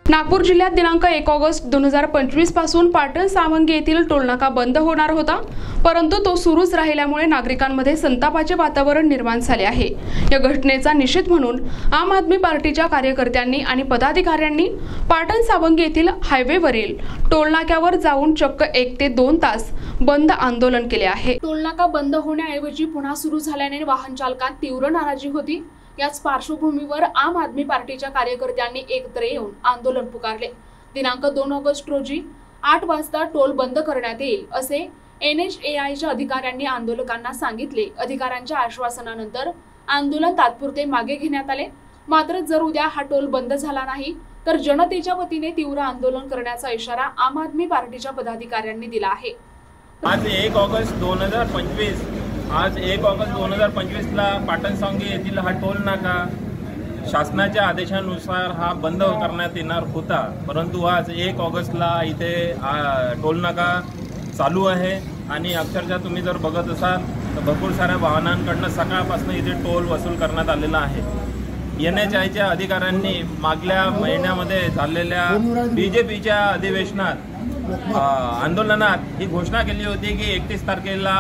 नागपूर जिल्ह्यात दिनांक 1 ऑगस्ट 2025 पासून पाटण सावंगी येथील टोलनाका बंद होणार होता, परंतु तो सुरूच राहिल्यामुळे नागरिकांमध्ये संतापाचे वातावरण निर्माण झाले आहे। या घटनेचा निषेध म्हणून आम आदमी पार्टीच्या कार्यकर्त्यांनी आणि पदाधिकाऱ्यांनी पाटण सावंगी येथील हायवेवरील टोलनाक्यावर जाऊन चक्क 1 ते 2 तास बंद आंदोलन केले आहे। टोलनाका बंद होण्याऐवजी पुन्हा सुरू झाल्याने वाहन चालकांत तीव्र नाराजी होती। याच पार्श्वभूमीवर आम आदमी पार्टीच्या कार्यकर्त्यांनी एकत्र येऊन आंदोलन पुकारले। दिनांक 2 ऑगस्ट रोजी 8 वाजता टोल बंद करण्यात येईल असे NHAIच्या अधिकाऱ्यांनी आंदोलकांना सांगितले। अधिकाऱ्यांच्या आश्वासनानंतर आंदोलन तात्पुरते मागे घेण्यात आले। मात्र जर उद्या हा टोल बंद झाला नाही तर जनतेच्या वतीने तीव्र आंदोलन करण्याचा इशारा आम आदमी पार्टीच्या पदाधिकाऱ्यांनी दिला आहे। आज 1 ऑगस्ट 2025 ला पाटण सावंगी येथील हा टोल नाका शासनाच्या आदेशानुसार हा बंद करण्यात येणार होता, परंतु आज 1 ऑगस्टला इथे टोल नाका चालू आहे आणि अक्षरशः तुम्ही जर बघत असाल तर भरपूर साऱ्या वाहनांकडून सकाळपासून इथे टोल वसूल करण्यात आलेला आहे। NHAIच्या अधिकाऱ्यांनी मागल्या महिन्यामध्ये झालेल्या BJPच्या अधिवेशनात आंदोलनात ही घोषणा केली होती की 31 तारखेला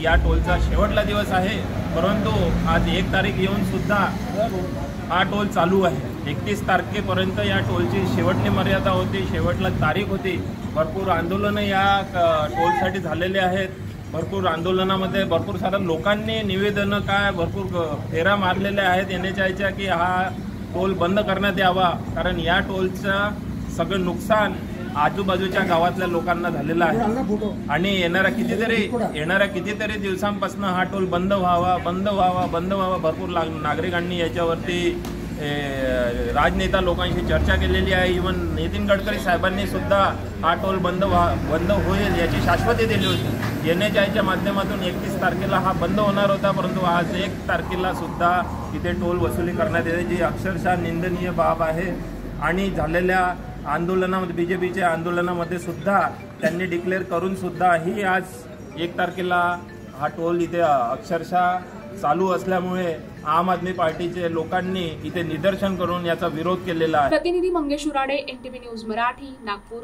या टोलचा शेवटला दिवस आहे, परंतु आज 1 तारीख येऊन सुद्धा हा टोल चालू आहे। 31 तारखेपर्यंत या टोलची शेवटची मर्यादा होती, शेवटला तारीख होती। भरपूर आंदोलनं या टोलसाठी झालेले आहेत। भरपूर आंदोलनामध्ये भरपूर साऱ्या लोकांनी निवेदनं भरपूर फेऱ्या मारलेल्या आहेत NHAIच्या की हा टोल बंद करण्यात यावा, कारण या टोलचं सगळं नुकसान आजूबाजूच्या गावातल्या लोकांना झालेला आहे आणि येणाऱ्या कितीतरी दिवसांपासून हा टोल बंद व्हावा। भरपूर नागरिकांनी याच्यावरती राजनेता लोकांशी चर्चा केलेली आहे। इव्हन नितीन गडकरी साहेबांनी सुद्धा हा टोल बंद होईल याची शाश्वती दिली होती। NHAIच्या माध्यमातून 31 तारखेला हा बंद होणार होता, परंतु आज 1 तारखेला सुद्धा इथे टोल वसुली करण्यात येते, जी अक्षरशः निंदनीय बाब आहे। आणि झालेल्या आंदोलनामध्ये BJPच्या आंदोलनामध्ये सुद्धा त्यांनी डिक्लेअर करून सुद्धा ही आज 1 तारखेला हा टोल इथे अक्षरशः चालू असल्यामुळे आम आदमी पार्टीचे लोकांनी इथे निदर्शन करून याचा विरोध केलेला आहे। प्रतिनिधी मंगेश उराडे, NTV न्यूज मराठी, नागपूर।